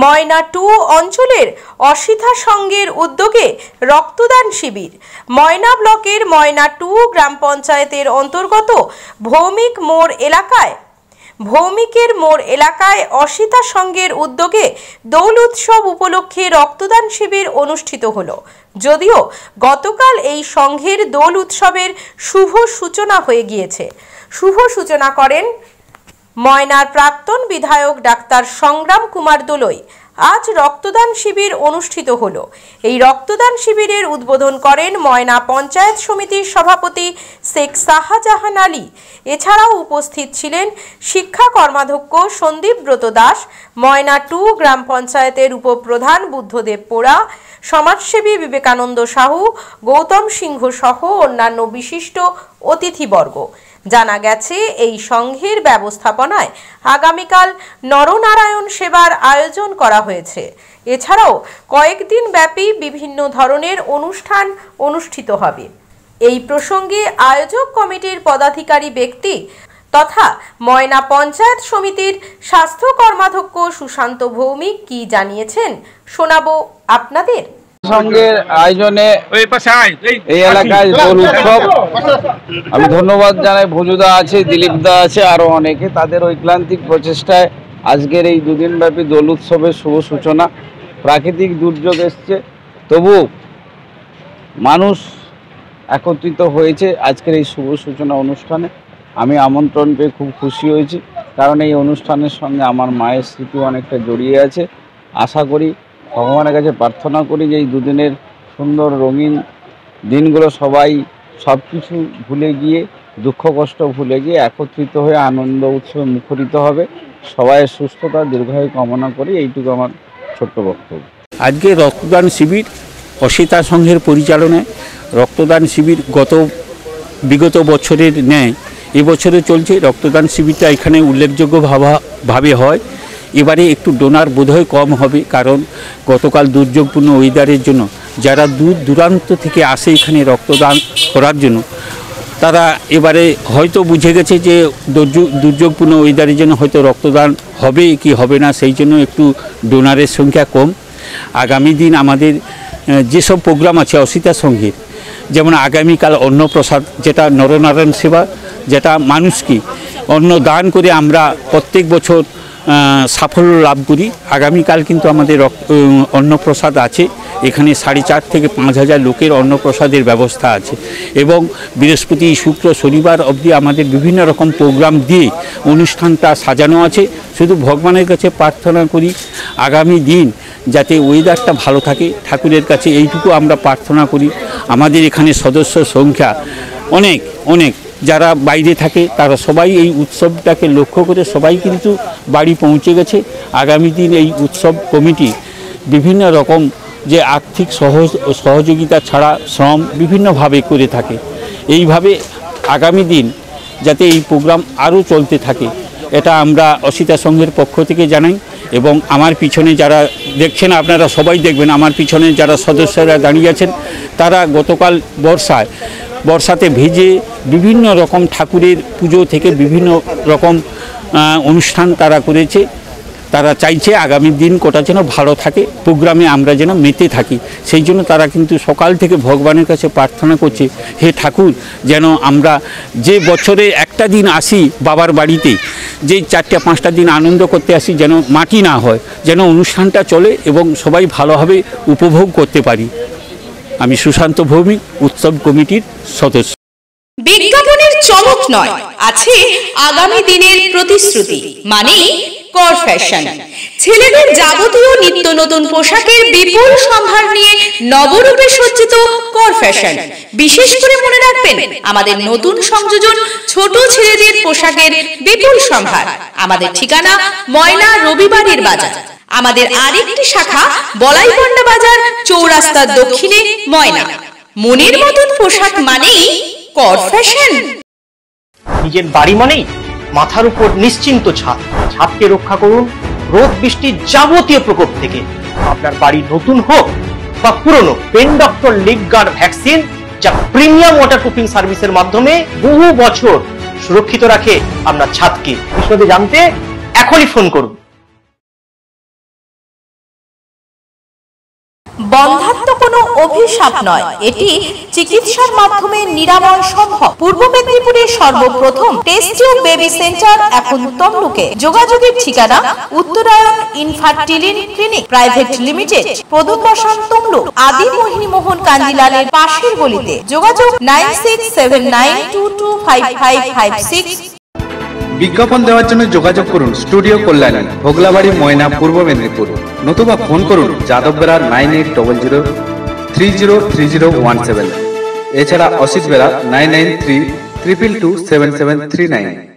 ময়না 2 অঞ্চলের অসিতা সংঘের উদ্যোগে রক্তদান শিবির। ময়না ব্লকের ময়না 2 গ্রাম পঞ্চায়েতের অন্তর্গত ভৌমিকের মোড় এলাকায় অসিতা সংঘের উদ্যোগে দোল উৎসব উপলক্ষে রক্তদান শিবির অনুষ্ঠিত হলো। যদিও গতকাল এই সংঘের দোল উৎসবের শুভ সূচনা হয়ে গিয়েছে। শুভ সূচনা করেন ময়নার প্রাক্তন বিধায়ক ডাক্তার সংগ্রাম কুমার দোলই। আজ রক্তদান শিবির অনুষ্ঠিত হলো। এই রক্তদান শিবিরের উদ্বোধন করেন ময়না পঞ্চায়েত সমিতির সভাপতি শেখ শাহজাহান আলী। এছাড়াও উপস্থিত ছিলেন শিক্ষা কর্মাধ্যক্ষ সন্দীপ ব্রত দাস, ময়না 2 গ্রাম পঞ্চায়েতের উপপ্রধান বুদ্ধদেব পোড়া, সমাজসেবী বিবেকানন্দ সাহু, গৌতম সিংহ সহ অন্যান্য বিশিষ্ট অতিথিবর্গ। জানা গেছে এই সংঘের ব্যবস্থাপনায় আগামীকাল নরনারায়ণ সেবার আয়োজন করা হয়েছে। এছাড়াও কয়েকদিন ব্যাপী বিভিন্ন ধরনের অনুষ্ঠান অনুষ্ঠিত হবে। এই প্রসঙ্গে আয়োজক কমিটির পদাধিকারী ব্যক্তি তথা ময়না পঞ্চায়েত সমিতির স্বাস্থ্য কর্মাধ্যক্ষ সুশান্ত ভৌমিক কি জানিয়েছেন শোনাবো আপনাদের। সংঘের আয়োজনে এই এলাকায় দোল উৎসব, আমি ধন্যবাদ জানাই। ভুজুদা আছে, দিলীপ দা আছে, আরো অনেকে, তাদের ঐক্লান্তিক প্রচেষ্টায় আজকের এই দুদিনব্যাপী দোল উৎসবের শুভ সূচনা। প্রাকৃতিক দুর্যোগ এসছে, তবু মানুষ একত্রিত হয়েছে আজকের এই শুভ সূচনা অনুষ্ঠানে। আমি আমন্ত্রণ পেয়ে খুব খুশি হয়েছি, কারণ এই অনুষ্ঠানের সঙ্গে আমার মায়ের স্মৃতি অনেকটা জড়িয়ে আছে। আশা করি, ভগবানের কাছে প্রার্থনা করি যে এই দুদিনের সুন্দর রঙিন দিনগুলো সবাই সব কিছু ভুলে গিয়ে, দুঃখ কষ্ট ভুলে গিয়ে একত্রিত হয়ে আনন্দ উৎসবে মুখরিত হবে। সবাইয়ের সুস্থতা দীর্ঘায়ু কামনা করি। এইটুকু আমার ছোট্ট বক্তব্য। আজকে রক্তদান শিবির অসিতা সংঘের পরিচালনায় রক্তদান শিবির বিগত বছরের ন্যায় এবছরে চলছে। রক্তদান শিবিরটা এখানে উল্লেখযোগ্যভাবে হয়। এবারে একটু ডোনার বোধহয় কম হবে, কারণ গতকাল দুর্যোগপূর্ণ ওয়েদারের জন্য যারা দূর দূরান্ত থেকে আসে এখানে রক্তদান করার জন্য, তারা এবারে হয়তো বুঝে গেছে যে দুর্যোগপূর্ণ ওয়েদারের জন্য হয়তো রক্তদান হবে কি হবে না, সেই জন্য একটু ডোনারের সংখ্যা কম। আগামী দিন আমাদের যেসব প্রোগ্রাম আছে অসিতা সংঘের, যেমন আগামীকাল অন্নপ্রসাদ, যেটা নরনারায়ণ সেবা, যেটা মানুষকে অন্ন দান করে আমরা প্রত্যেক বছর সাফল্য লাভ করি। আগামীকাল কিন্তু আমাদের অন্নপ্রসাদ আছে। এখানে 4,500 থেকে 5,000 লোকের অন্নপ্রসাদের ব্যবস্থা আছে, এবং বৃহস্পতি, শুক্র, শনিবার অবধি আমাদের বিভিন্ন রকম প্রোগ্রাম দিয়ে অনুষ্ঠানটা সাজানো আছে। শুধু ভগবানের কাছে প্রার্থনা করি আগামী দিন যাতে ওয়েদারটা ভালো থাকে, ঠাকুরের কাছে এইটুকু আমরা প্রার্থনা করি। আমাদের এখানে সদস্য সংখ্যা অনেক যারা বাইরে থাকে তারা সবাই এই উৎসবটাকে লক্ষ্য করে সবাই কিন্তু বাড়ি পৌঁছে গেছে। আগামী দিন এই উৎসব কমিটি বিভিন্ন রকম যে আর্থিক সহযোগিতা ছাড়া শ্রম বিভিন্নভাবে করে থাকে। এইভাবে আগামী দিন যাতে এই প্রোগ্রাম আরও চলতে থাকে, এটা আমরা অসিতা সংঘের পক্ষ থেকে জানাই। এবং আমার পিছনে যারা দেখছেন, আপনারা সবাই দেখবেন, আমার পিছনে যারা সদস্যরা দাঁড়িয়ে আছেন, তারা গতকাল বর্ষাতে ভিজে বিভিন্ন রকম ঠাকুরের পুজো থেকে বিভিন্ন রকম অনুষ্ঠান তারা করেছে। তারা চাইছে আগামী দিন কোটা যেন ভালো থাকে, প্রোগ্রামে আমরা যেন মেতে থাকি। সেই জন্য তারা কিন্তু সকাল থেকে ভগবানের কাছে প্রার্থনা করছে, হে ঠাকুর, যেন আমরা যে বছরে একটা দিন আসি বাবার বাড়িতে, যে 4-5টা দিন আনন্দ করতে আসি, যেন মাটি না হয়, যেন অনুষ্ঠানটা চলে এবং সবাই ভালোভাবে উপভোগ করতে পারি। আমি সুশান্ত ভৌমিক, উৎসব কমিটির সদস্য। বিজ্ঞাপনের চমক নয়, আছে আগামী দিনের প্রতিশ্রুতি, মানে কর ফ্যাশন। ছেলেদের যাবতীয় নিত্য নতুন পোশাকের বিপুল সম্ভার নিয়ে নবরূপে সজ্জিত কর ফ্যাশন। বিশেষ করে মনে রাখবেন, আমাদের নতুন সংযোজন ছোট ছেলেদের পোশাকের বিপুল সম্ভার। আমাদের ঠিকানা ময়না রবিবারের বাজার। আমাদের আরেকটি শাখা বলাইপন্ডা বাজার, চৌরাস্তার দক্ষিণে ময়না। মনের মতন পোশাক মানেই কর ফ্যাশন। নিজের বাড়ি মানেই মাথার উপর নিশ্চিন্ত ছাদ। ছাদকে রক্ষা করুন রোদ বৃষ্টির যাবতীয় প্রকোপ থেকে। আপনার বাড়ি নতুন হোক বা পুরনো, পেন ডক্টর লিগ গার্ড ভ্যাকসিন, যা প্রিমিয়াম ওয়াটারপ্রুফিং সার্ভিসের মাধ্যমে বহু বছর সুরক্ষিত রাখে আপনার ছাদকে। বিশদে জানতে এখনই ফোন করুন। বন্ধ্যাত্ব কোনো অভিশাপ নয়, এটি চিকিৎসার মাধ্যমে নিরাময় সম্ভব। পূর্ব মেদিনীপুরের সর্বপ্রথম টেস্ট টিউব বেবি সেন্টার এখন তমলুকে। যোগাযোগের ঠিকানা উত্তরায়ণ ইনফার্টিলিটি ক্লিনিক প্রাইভেট লিমিটেড, প্রদূত বসান তমলুক, আদি মোহিনী মোহন কান্দিলালের পাশের গলিতে। যোগাযোগ 9679225556। বিজ্ঞাপন দেওয়ার জন্য যোগাযোগ করুন স্টুডিও কল্যাণী, ভোগলাবাড়ি, ময়না, পূর্ব মেদিনীপুর। নতুবা ফোন করুন যাদব বেড়া 9800303017। এছাড়া অসিত বেড়া 9932227739।